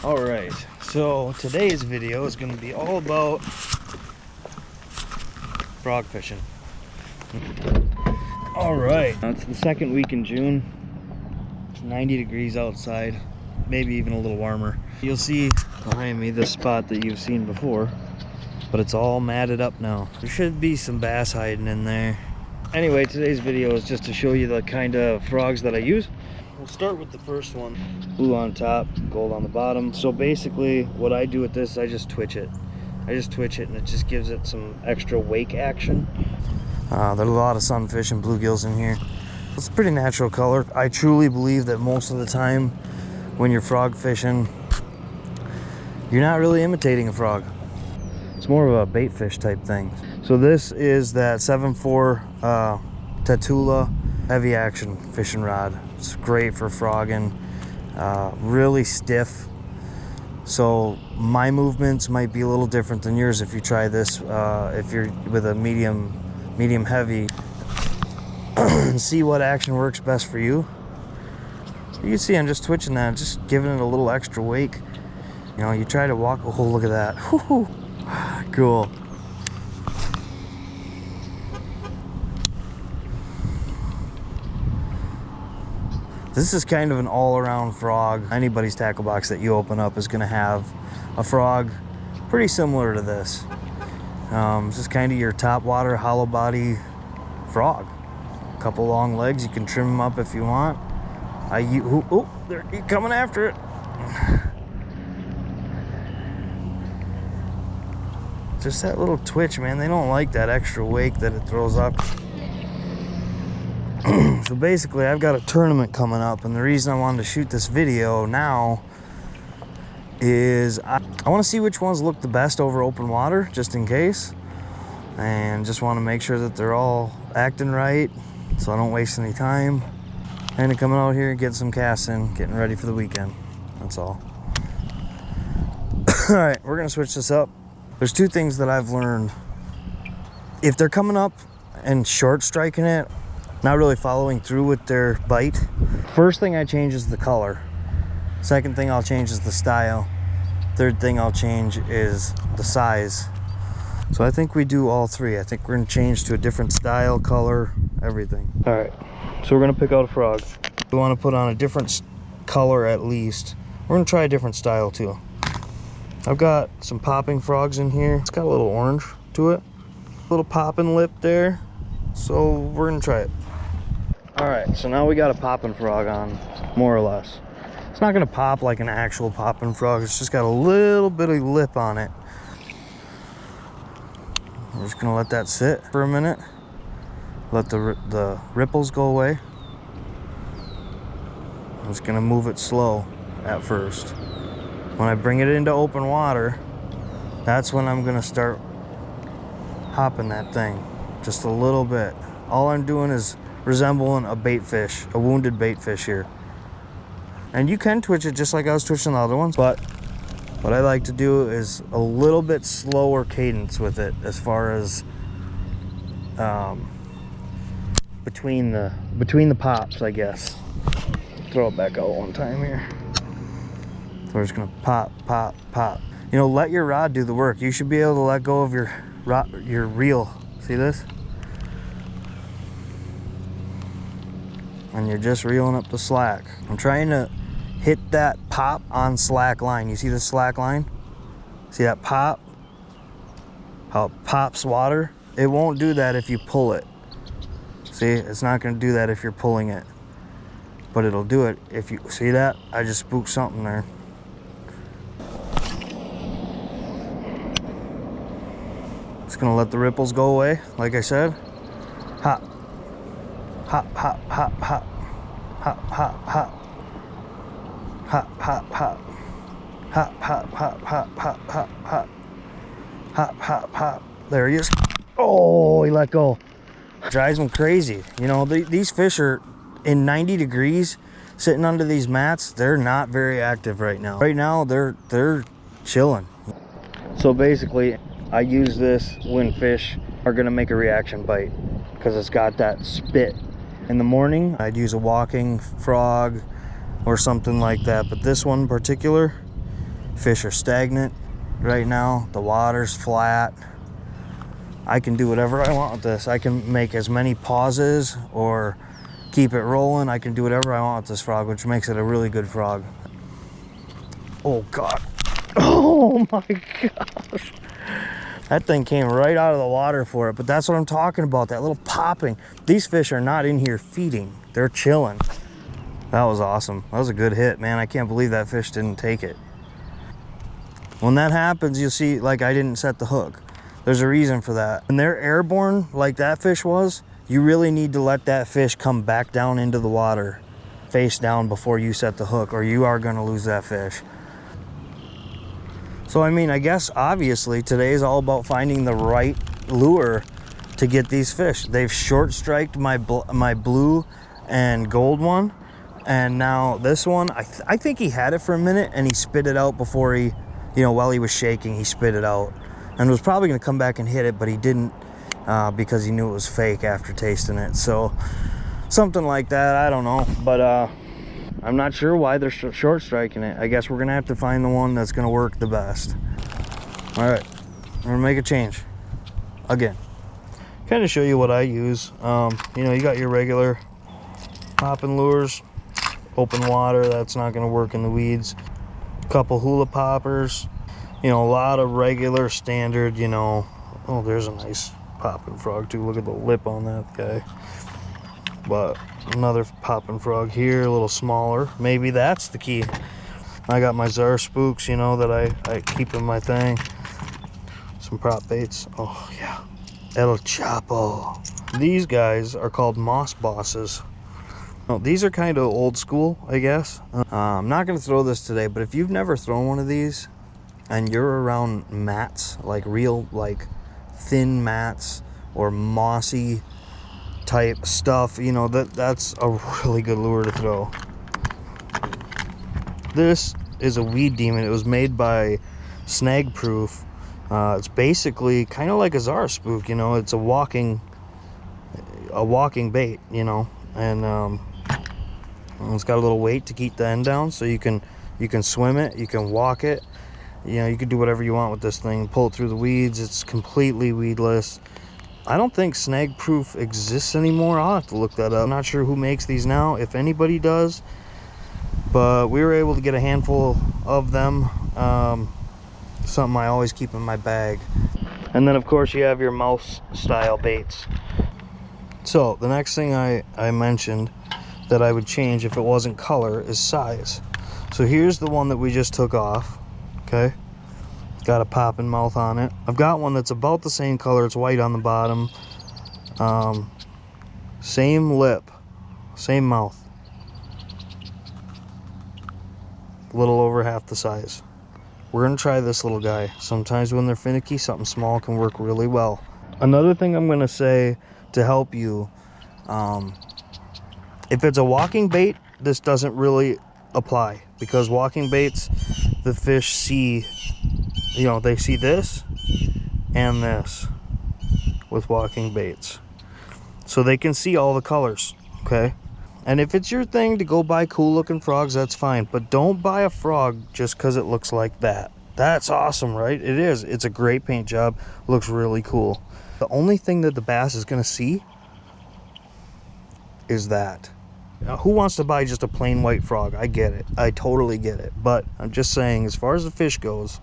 All right, so today's video is going to be all about frog fishing. All right, it's the second week in June. It's 90 degrees outside, maybe even a little warmer. You'll see behind me this spot that you've seen before, but it's all matted up now. There should be some bass hiding in there. Anyway, today's video is just to show you the kind of frogs that I use. We'll start with the first one. Blue on top, gold on the bottom. So basically what I do with this, I just twitch it. And it just gives it some extra wake action. There's a lot of sunfish and bluegills in here. It's a pretty natural color. I truly believe that most of the time when you're frog fishing, you're not really imitating a frog. It's more of a bait fish type thing. So this is that 7.4 Tatula heavy action fishing rod. It's great for frogging, really stiff. So my movements might be a little different than yours if you try this, if you're with a medium heavy, and see what action works best for you. You can see I'm just twitching that, just giving it a little extra wake. You know, you try to walk, oh look at that, whoo-hoo. Cool. This is kind of an all-around frog. Anybody's tackle box that you open up is going to have a frog pretty similar to this. This is kind of your topwater hollow body frog. A couple long legs, you can trim them up if you want. Oh, they're coming after it. Just that little twitch, man. They don't like that extra wake that it throws up. So basically I've got a tournament coming up, and the reason I wanted to shoot this video now is I want to see which ones look the best over open water, just in case, and just want to make sure that they're all acting right so I don't waste any time. And coming out here and getting some casts in, getting ready for the weekend. That's all. All right, we're gonna switch this up. There's two things that I've learned. If they're coming up and short striking it, not really following through with their bite, first thing I change is the color. Second thing I'll change is the style. Third thing I'll change is the size. So I think we do all three. I think we're gonna change to a different style, color, everything. All right, so we're gonna pick out a frog. We wanna put on a different color at least. We're gonna try a different style too. I've got some popping frogs in here. It's got a little orange to it. A little popping lip there. So we're gonna try it. All right, so now we got a popping frog on, more or less. It's not gonna pop like an actual popping frog. It's just got a little bit of lip on it. We're just gonna let that sit for a minute. Let the ripples go away. I'm just gonna move it slow at first. When I bring it into open water, that's when I'm gonna start hopping that thing just a little bit. All I'm doing is resembling a bait fish, a wounded bait fish here. And you can twitch it just like I was twitching the other ones, but what I like to do is a little bit slower cadence with it, as far as between the pops, I guess. Throw it back out one time here. So we're just gonna pop, pop, pop. You know, let your rod do the work. You should be able to let go of your reel. See this? And you're just reeling up the slack. I'm trying to hit that pop on slack line. You see the slack line? See that pop? How it pops water? It won't do that if you pull it. See, it's not gonna do that if you're pulling it. But it'll do it if you, see that? I just spooked something there. Just gonna let the ripples go away, like I said. Hop. Hop, hop, hop, hop. Hop, hop, hop. Hop, hop, hop. Hop, hop, hop, hop, hop, hop, hop. Hop, hop, hop. There he is. Oh, he let go. Drives him crazy. You know, these fish are in 90 degrees, sitting under these mats. They're not very active right now. Right now, they're chilling. So basically, I use this when fish are gonna make a reaction bite, because it's got that spit. In the morning, I'd use a walking frog or something like that, but this one in particular, Fish are stagnant right now. The water's flat. I can do whatever I want with this. I can make as many pauses or keep it rolling. I can do whatever I want with this frog, which makes it a really good frog. Oh God. Oh my gosh. That thing came right out of the water for it, but that's what I'm talking about, that little popping. These fish are not in here feeding. They're chilling. That was awesome. That was a good hit, man. I can't believe that fish didn't take it. When that happens, you'll see, like, I didn't set the hook. There's a reason for that. When they're airborne, like that fish was, you really need to let that fish come back down into the water, face down, before you set the hook, or you are gonna lose that fish. So, I mean, I guess, obviously, today is all about finding the right lure to get these fish. They've short striked my blue and gold one, and now this one, I think he had it for a minute, and he spit it out before he, you know, while he was shaking, he spit it out. And was probably gonna come back and hit it, but he didn't, because he knew it was fake after tasting it. So, something like that, I don't know. But, I'm not sure why they're short striking it. I guess we're gonna have to find the one that's gonna work the best. All right, I'm gonna make a change again. Kind of show you what I use. You know, you got your regular popping lures, open water, that's not gonna work in the weeds. Couple hula poppers, you know, a lot of regular standard, you know. Oh, there's a nice popping frog too. Look at the lip on that guy. But another popping frog here, a little smaller. Maybe that's the key. I got my Czar spooks, you know, that I keep in my thing. Some prop baits. Oh yeah, El Chapo. These guys are called moss bosses. Oh, these are kind of old school, I guess. I'm not gonna throw this today, but if you've never thrown one of these and you're around mats, like real, like thin mats or mossy type stuff, you know, that's a really good lure to throw. This is a weed demon. It was made by Snag Proof. It's basically kind of like a Czar spook, you know. It's a walking bait, you know, and it's got a little weight to keep the end down, so you can swim it, you can walk it, you know, you can do whatever you want with this thing. Pull it through the weeds. It's completely weedless. I don't think Snag Proof exists anymore. I'll have to look that up. I'm not sure who makes these now, if anybody does, but we were able to get a handful of them. Something I always keep in my bag. And then of course you have your mouse style baits. So the next thing I mentioned that I would change if it wasn't color is size. So here's the one that we just took off, okay? Got a popping mouth on it. I've got one that's about the same color. It's white on the bottom. Same lip, same mouth. A little over half the size. We're gonna try this little guy. Sometimes when they're finicky, something small can work really well. Another thing I'm gonna say to help you, if it's a walking bait, this doesn't really apply, because walking baits, the fish see, you know, they see this and this with walking baits, so they can see all the colors, okay? And if it's your thing to go buy cool looking frogs, that's fine, but don't buy a frog just because it looks like that. That's awesome, right? It is. It's a great paint job, looks really cool. The only thing that the bass is going to see is that. Now, who wants to buy just a plain white frog? I get it, I totally get it, but I'm just saying, as far as the fish goes,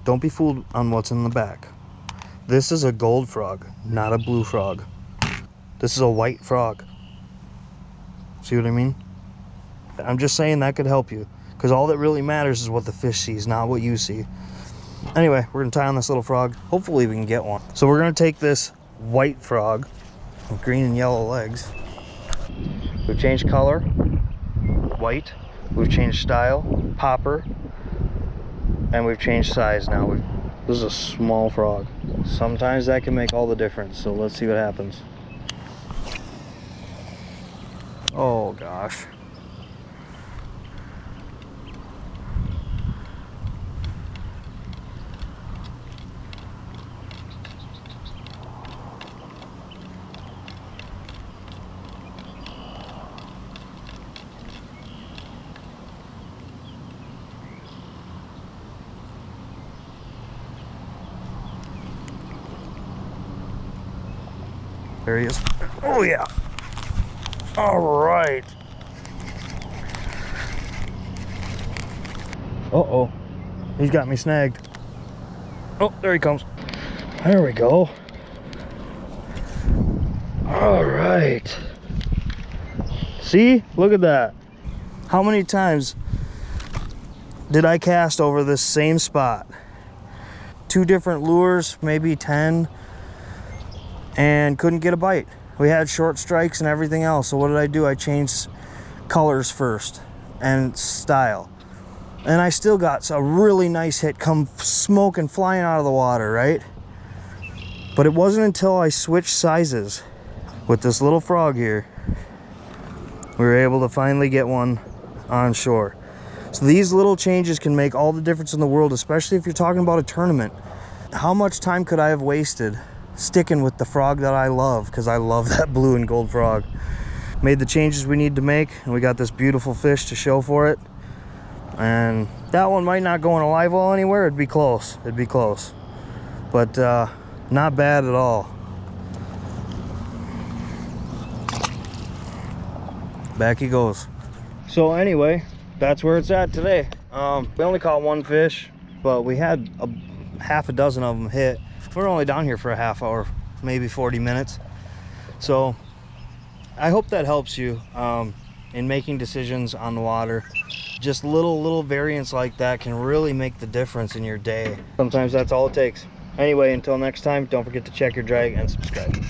don't be fooled on what's in the back. This is a gold frog, not a blue frog. This is a white frog. See what I mean? I'm just saying that could help you, because all that really matters is what the fish sees, not what you see. Anyway, we're gonna tie on this little frog. Hopefully we can get one. So we're gonna take this white frog with green and yellow legs. We've changed color, white. We've changed style, popper. And we've changed size now. This is a small frog. Sometimes that can make all the difference, so let's see what happens. Oh gosh. There he is. Oh yeah. All right. Uh-oh. He's got me snagged. Oh, there he comes. There we go. All right. See? Look at that. How many times did I cast over this same spot? 2 different lures, maybe 10, and couldn't get a bite. We had short strikes and everything else. So what did I do? I changed colors first and style. And I still got a really nice hit come smoking, flying out of the water, right? But it wasn't until I switched sizes with this little frog here, we were able to finally get one on shore. So these little changes can make all the difference in the world, especially if you're talking about a tournament. How much time could I have wasted sticking with the frog that I love, because I love that blue and gold frog. Made the changes we need to make, and we got this beautiful fish to show for it. And that one might not go in a live well anywhere. It'd be close. It'd be close. But not bad at all. Back he goes. So anyway, that's where it's at today. We only caught 1 fish, but we had half a dozen of them hit. We're only down here for a half hour, maybe 40 minutes. So I hope that helps you in making decisions on the water. Just little variants like that can really make the difference in your day. Sometimes that's all it takes. Anyway, until next time, don't forget to check your drag and subscribe.